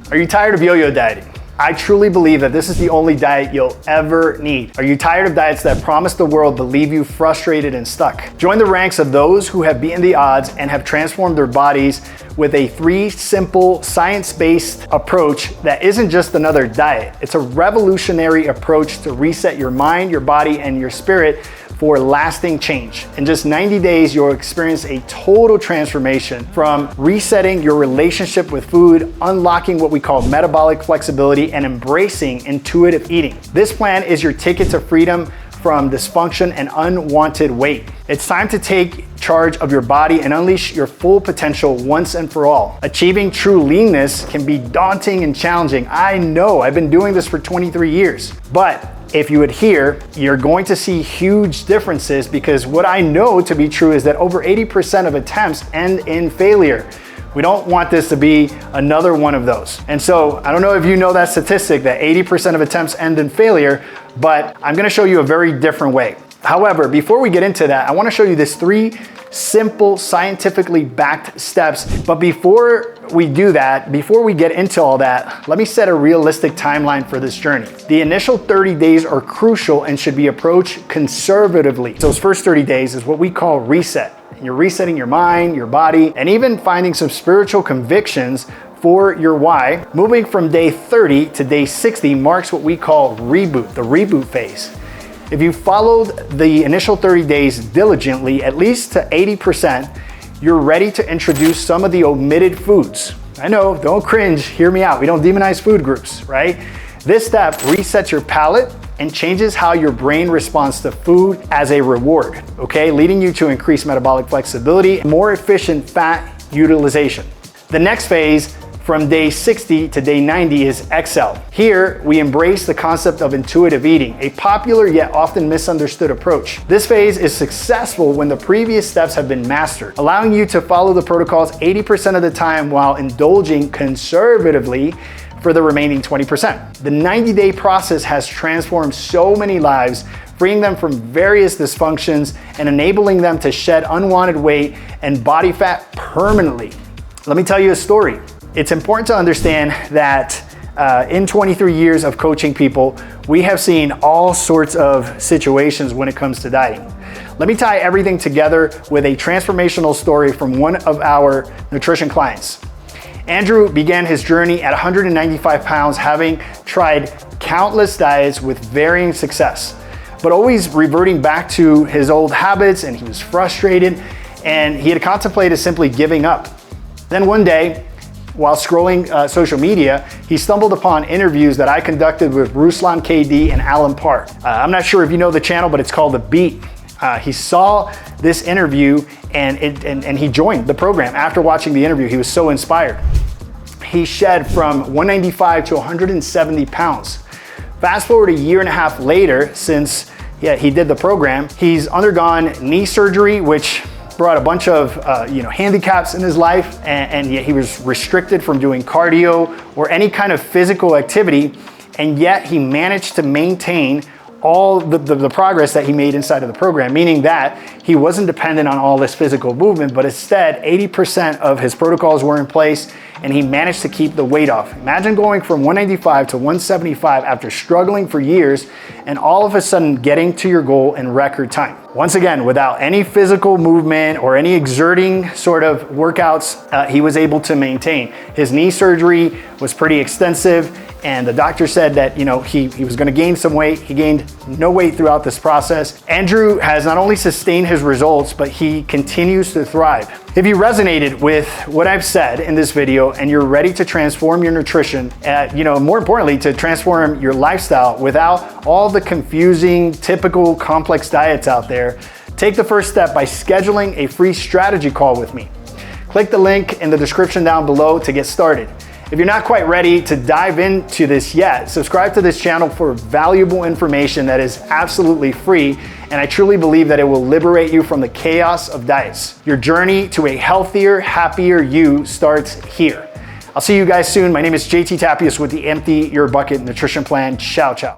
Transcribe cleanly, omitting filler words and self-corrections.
Are you tired of yo-yo dieting? I truly believe that this is the only diet you'll ever need. Are you tired of diets that promise the world but leave you frustrated and stuck? Join the ranks of those who have beaten the odds and have transformed their bodies with a 3 simple, science-based approach that isn't just another diet. It's a revolutionary approach to reset your mind, your body, and your spirit for lasting change. In just 90 days, you'll experience a total transformation from resetting your relationship with food, unlocking what we call metabolic flexibility, and embracing intuitive eating. This plan is your ticket to freedom from dysfunction and unwanted weight. It's time to take charge of your body and unleash your full potential once and for all. Achieving true leanness can be daunting and challenging. I know, I've been doing this for 23 years, but if you adhere, you're going to see huge differences, because what I know to be true is that over 80% of attempts end in failure. We don't want this to be another one of those. And so I don't know if you know that statistic that 80% of attempts end in failure, but I'm gonna show you a very different way. However, before we get into that, I wanna show you this 3 simple, scientifically backed steps. But before we do that, before we get into all that, let me set a realistic timeline for this journey. The initial 30 days are crucial and should be approached conservatively. Those first 30 days is what we call reset. You're resetting your mind, your body, and even finding some spiritual convictions for your why. Moving from day 30 to day 60 marks what we call reboot, the reboot phase. If you followed the initial 30 days diligently, at least to 80%, you're ready to introduce some of the omitted foods. I know, don't cringe, hear me out. We don't demonize food groups, right? This step resets your palate and changes how your brain responds to food as a reward, okay? Leading you to increased metabolic flexibility and more efficient fat utilization. The next phase, from day 60 to day 90, is Excel. Here, we embrace the concept of intuitive eating, a popular yet often misunderstood approach. This phase is successful when the previous steps have been mastered, allowing you to follow the protocols 80% of the time while indulging conservatively for the remaining 20%. The 90-day process has transformed so many lives, freeing them from various dysfunctions and enabling them to shed unwanted weight and body fat permanently. Let me tell you a story. It's important to understand that in 23 years of coaching people, we have seen all sorts of situations when it comes to dieting. Let me tie everything together with a transformational story from one of our nutrition clients. Andrew began his journey at 195 pounds, having tried countless diets with varying success, but always reverting back to his old habits, and he was frustrated, and he had contemplated simply giving up. Then one day, while scrolling social media, he stumbled upon interviews that I conducted with Ruslan KD and Alan Park. I'm not sure if you know the channel, but it's called The Beat. He saw this interview and he joined the program. After watching the interview, he was so inspired. He shed from 195 to 170 pounds. Fast forward a year and a half later, since he did the program, he's undergone knee surgery, which brought a bunch of handicaps in his life, and yet he was restricted from doing cardio or any kind of physical activity, and yet he managed to maintain all the progress that he made inside of the program, meaning that he wasn't dependent on all this physical movement, but instead 80% of his protocols were in place, and he managed to keep the weight off. Imagine going from 195 to 175 after struggling for years, and all of a sudden getting to your goal in record time. Once again, without any physical movement or any exerting sort of workouts, he was able to maintain. His knee surgery was pretty extensive, and the doctor said that he was going to gain some weight. He gained no weight throughout this process. Andrew has not only sustained his results, but he continues to thrive. If you resonated with what I've said in this video and you're ready to transform your nutrition, more importantly, to transform your lifestyle without all the confusing, typical complex diets out there, take the first step by scheduling a free strategy call with me. Click the link in the description down below to get started. If you're not quite ready to dive into this yet, subscribe to this channel for valuable information that is absolutely free, and I truly believe that it will liberate you from the chaos of diets. Your journey to a healthier, happier you starts here. I'll see you guys soon. My name is JT Tapias with the Empty Your Bucket Nutrition Plan. Ciao, ciao.